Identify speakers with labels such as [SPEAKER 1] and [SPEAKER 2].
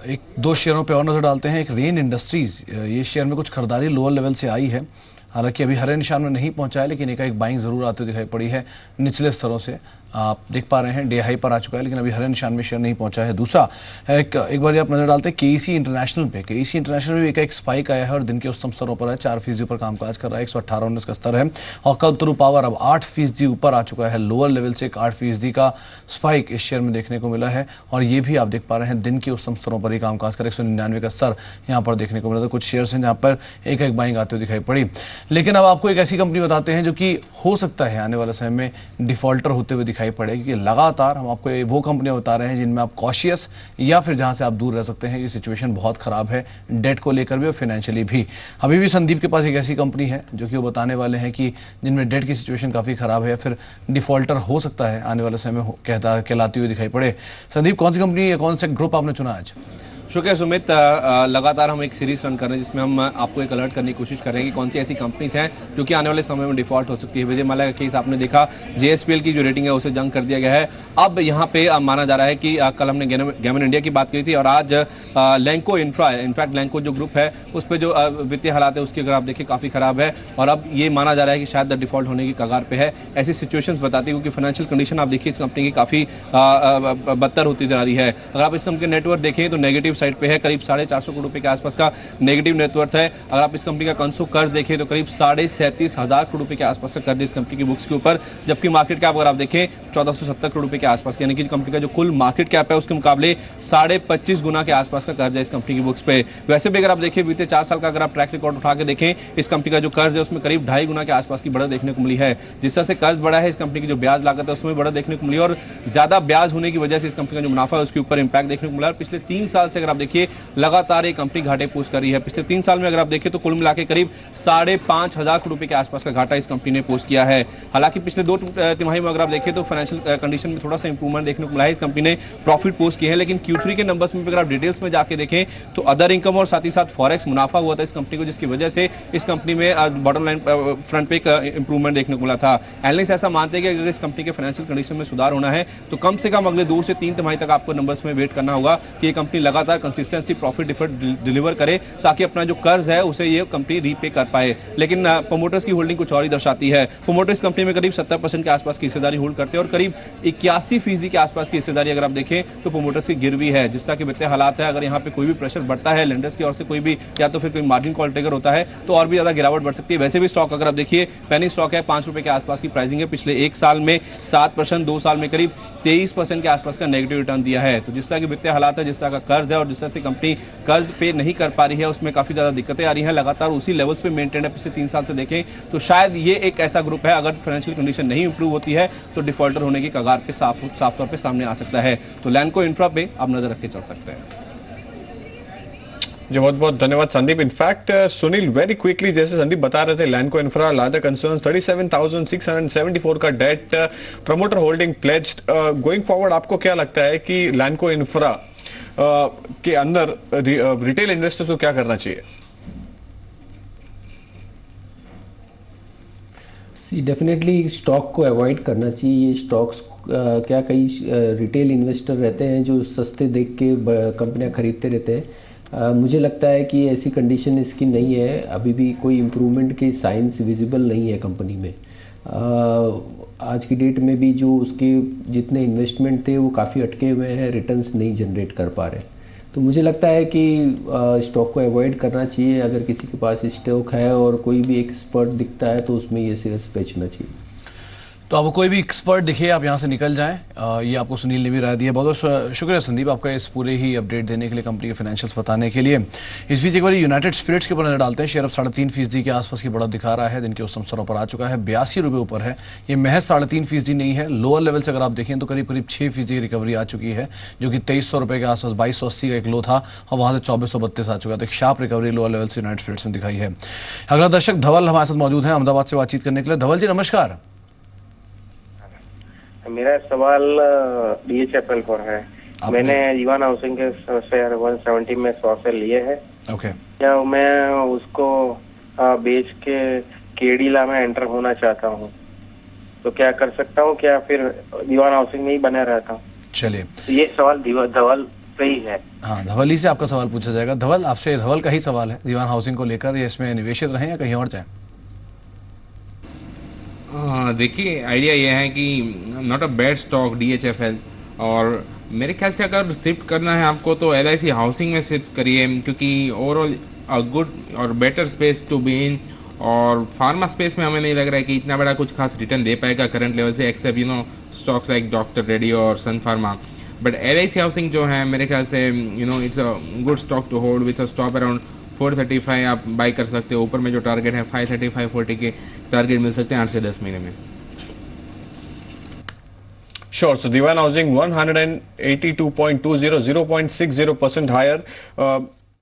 [SPEAKER 1] एक दो शेयरों पे और नजर डालते हैं। एक रेन इंडस्ट्रीज, ये शेयर में कुछ खरीदारी लोअर लेवल से आई है, हालांकि अभी हरे निशान में नहीं पहुंचा है, लेकिन एक बाइंग जरूर आते हुए दिखाई पड़ी है निचले स्तरों से। आप देख पा रहे हैं डे हाई पर आ चुका है, लेकिन अभी हरे निशान में शेयर नहीं पहुंचा है। दूसरा एक बार आप नजर डालते हैं केईसी इंटरनेशनल पे। केईसी इंटरनेशनल में एक स्पाइक आया है और दिन के उच्चतम स्तरों पर है, 4% ऊपर कामकाज कर रहा है, 118-19 का स्तर है। और कल्पतरू पावर अब 8% ऊपर आ चुका है, लोअर लेवल से एक 8% का स्पाइक इस शेयर में देखने को मिला है। और ये भी आप देख पा रहे हैं दिन के उच्चतम स्तरों पर ही कामकाज कर 199 का स्तर यहाँ पर देखने को मिला था। कुछ शेयर्स हैं जहाँ पर एक बाइंग आते हुए दिखाई पड़ी। लेकिन अब आपको एक ऐसी कंपनी बताते हैं जो कि हो सकता है आने वाले समय में डिफॉल्टर होते हुए दिखाई पड़े, क्योंकि लगातार हम आपको वो कंपनियां बता रहे हैं जिनमें आप कॉशियस या फिर जहां से आप दूर रह सकते हैं। ये सिचुएशन बहुत खराब है डेट को लेकर भी और फाइनेंशियली भी। अभी भी संदीप के पास एक ऐसी कंपनी है जो कि वो बताने वाले हैं कि जिनमें डेट की सिचुएशन काफी खराब है या फिर डिफॉल्टर हो सकता है आने वाले समय में कहलाती हुई दिखाई पड़े। संदीप, कौन सी कंपनी या कौन सा ग्रुप आपने चुना आज?
[SPEAKER 2] शुक्रिया सुमित। लगातार हम एक सीरीज रन कर रहे हैं जिसमें हम आपको एक अलर्ट करने की कोशिश कर रहे हैं कि कौन सी ऐसी कंपनीज हैं जो कि आने वाले समय में डिफॉल्ट हो सकती है। विजय माल्या का केस आपने देखा, JSPL की जो रेटिंग है उसे जंग कर दिया गया है। अब यहाँ पे माना जा रहा है कि कल हमने गैमन इंडिया की बात करी थी और आज लैंको इंफ्रा, इनफैक्ट लैंको जो ग्रुप है उस पर जो वित्तीय हालात है उसकी अगर आप देखें काफ़ी खराब है और अब ये माना जा रहा है कि शायद डिफॉल्ट होने की कगार पे है। ऐसी सिचुएशंस बताती है क्योंकि फाइनेंशियल कंडीशन आप देखिए इस कंपनी की काफ़ी बदतर होती जा रही है। अगर आप इस कंपनी का नेटवर्थ देखें तो नेगेटिव साइड पे है, करीब 450 करोड़ रुपए के आसपास का नेगेटिव नेटवर्थ है। अगर आप इस कंपनी का कंसो कर्ज देखें तो करीब 37,500 करोड़ रुपए के आसपास का कर्ज इस कंपनी की बुक्स के ऊपर, जबकि मार्केट कैप अगर आप देखें 1470 करोड़ रुपए के आसपास, यानी कि कंपनी का जो कुल मार्केट कैप है उसके मुकाबले 25.5 गुना के आसपास का कर्ज है इस कंपनी की बुक्स पे। वैसे भी अगर आप देखिए बीते 4 साल का अगर आप ट्रैक रिकॉर्ड उठा के देखें इस कंपनी का जो कर्ज है उसमें करीब 2.5 गुना के आसपास की बढ़त देखने को मिली है। जिस तरह से कर्ज बढ़ा है इस कंपनी की जो ब्याज लागत है उसमें बढ़त देखने को मिली और ज्यादा ब्याज होने की वजह से इस कंपनी का जो मुनाफा है उसके ऊपर इंपैक्ट देखने को मिला। और पिछले 3 साल से अगर आप देखिए लगातार ये कंपनी घाटे पोस्ट कर रही है। पिछले 3 साल में अगर आप देखें तो कुल मिला के करीब 5,500 करोड़ रुपए के आसपास का घाटा इस कंपनी ने पोस्ट किया है। हालांकि पिछले 2 तिमाही में अगर आप देखें तो फाइनेंशियल कंडीशन में थोड़ा सा इंप्रूवमेंट देखने को मिला है, इस कंपनी ने प्रॉफिट पोस्ट किए हैं। लेकिन Q3 के नंबर्स में अगर आप डिटेल्स में जाके देखें तो अदर इनकम और साथ ही साथ फॉरेक्स मुनाफा हुआ था इस कंपनी को, जिसकी वजह से इस कंपनी में बॉटम लाइन फ्रंट पे एक इंप्रूवमेंट देखने को मिला था। एनालिस्ट ऐसा मानते हैं कि अगर इस कंपनी के फाइनेंशियल कंडीशन में सुधार होना है तो कम से कम अगले 2 से 3 तिमाही तक आपको नंबर्स में वेट करना होगा कि ये कंपनी लगातार कंसिस्टेंटली प्रॉफिट डिलीवर करे ताकि अपना जो कर्ज है उसे ये कंपनी रीपे कर पाए। लेकिन प्रोमोटर्स की होल्डिंग कुछ और ही दर्शाती है। प्रोमोटर्स कंपनी में करीब 70% के आसपास की हिस्सेदारी होल्ड करते हैं और करीब 81% के आसपास की हिस्सेदारी अगर आप देखें तो प्रोमोटर्स की गिरवी है। जिस तरह के वित्तीय हालात है, अगर यहाँ पे कोई भी प्रेशर बढ़ता है लेंडर्स की ओर से, कोई भी या तो फिर कोई मार्जिन कॉल ट्रिगर होता है तो और भी ज्यादा गिरावट बढ़ सकती है। वैसे भी स्टॉक अगर आप देखिए पेनी स्टॉक है, 5 रुपए के आसपास की प्राइसिंग है, पिछले 1 साल में 7%, 2 साल में करीब 23% के आसपास का नेगेटिव रिटर्न दिया है। तो जिस तरह के वित्तीय हालात है, जिस तरह का कर्ज है और जिस तरह से कंपनी कर्ज पे नहीं कर पा रही है उसमें काफी ज्यादा दिक्कतें आ रही हैं, लगातार उसी लेवल्स पे मेंटेन है पिछले 3 साल से देखें तो शायद ये एक ऐसा ग्रुप है अगर फाइनेंशियल कंडीशन नहीं इंप्रूव होती है तो डिफॉल्टर होने की कगार पे साफ तौर पे सामने आ सकता है। तो लैंको इंफ्रा पे आप नजर रख के चल सकते हैं।
[SPEAKER 3] जी बहुत बहुत धन्यवाद Sandeep. In fact Sunil, very quickly जैसे संदीप बता रहे थे लैंको इंफ्रा लादर कंसर्न्स 37,674 का debt, promoter holding pledged. Going forward आपको क्या लगता है कि लैंको इंफ्रा के अंदर रिटेल इन्वेस्टर्स को क्या करना चाहिए?
[SPEAKER 4] डेफिनेटली स्टॉक को अवॉइड करना चाहिए। ये स्टॉक्स क्या कई रिटेल इन्वेस्टर रहते हैं जो सस्ते देख के कंपनियां खरीदते रहते हैं। मुझे लगता है कि ऐसी कंडीशन इसकी नहीं है, अभी भी कोई इम्प्रूवमेंट के साइंस विजिबल नहीं है कंपनी में। आज की डेट में भी जो उसके जितने इन्वेस्टमेंट थे वो काफ़ी अटके हुए हैं, रिटर्न्स नहीं जनरेट कर पा रहे। तो मुझे लगता है कि स्टॉक को अवॉइड करना चाहिए। अगर किसी के पास स्टॉक है और कोई भी एक्सपर्ट दिखता है तो उसमें ये शेयर्स बेचना चाहिए।
[SPEAKER 1] तो आपको कोई भी एक्सपर्ट दिखे आप यहाँ से निकल जाएं, ये आपको सुनील ने भी राय दिया। बहुत बहुत शुक्रिया संदीप आपका इस पूरे ही अपडेट देने के लिए, कंपनी के फाइनेंशियल्स बताने के लिए। इस बीच एक बार यूनाइटेड स्पिरिट्स के ऊपर नजर डालते हैं। शेयर अब 3.5% के आसपास की बढ़त दिखा रहा है, दिन के उच्चतम स्तरों पर आ चुका है, 82 रुपये ऊपर है। ये महज 3.5% नहीं है, लोअर लेवल से अगर आप देखें तो करीब 6% की रिकवरी आ चुकी है, जो कि 2300 रुपये के आसपास 2280 का एक लो था और वहाँ से 2432 आ चुका है। तो एक शार्प रिकवरी लोअर लेवल से यूनाइटेड स्पिरिट्स में दिखाई है। अगला दर्शक धवल हमारे साथ मौजूद है अहमदाबाद से बातचीत करने के लिए। धवल जी नमस्कार।
[SPEAKER 5] मेरा सवाल DHFL पर है। मैंने जीवन हाउसिंग के शेयर 170 में 100 से लिए हैं।
[SPEAKER 1] ओके।
[SPEAKER 5] क्या मैं उसको बेच के केडीला में एंटर होना चाहता हूँ तो क्या कर सकता हूँ, क्या फिर जीवन हाउसिंग में ही बने रहता हूँ?
[SPEAKER 1] चलिए,
[SPEAKER 5] ये सवाल धवल सही है?
[SPEAKER 1] हाँ, धवल ही से आपका सवाल पूछा जाएगा। धवल, आपसे धवल का ही सवाल है दीवान हाउसिंग को लेकर, ये इसमें निवेशित रहें या कहीं और जाएं?
[SPEAKER 6] देखिए आइडिया ये है कि not a bad stock DHFL, और मेरे ख्याल से अगर शिफ्ट करना है आपको तो LIC हाउसिंग में शिफ्ट करिए, क्योंकि ओवरऑल अ गुड और better space to be in, और फार्मा स्पेस में हमें नहीं लग रहा है कि इतना बड़ा कुछ खास रिटर्न दे पाएगा करंट लेवल से, except stocks like Doctor Reddy और Sun Pharma. But LIC housing जो है मेरे ख्याल से it's a good stock to hold with a stop around 435 आप बाई कर सकते हो। ऊपर में जो टारगेट है 535-40 के टारगेट मिल सकते हैं 8 से 10 महीने में।
[SPEAKER 3] Sure. So Diwan Housing 182.20, 0.60% higher.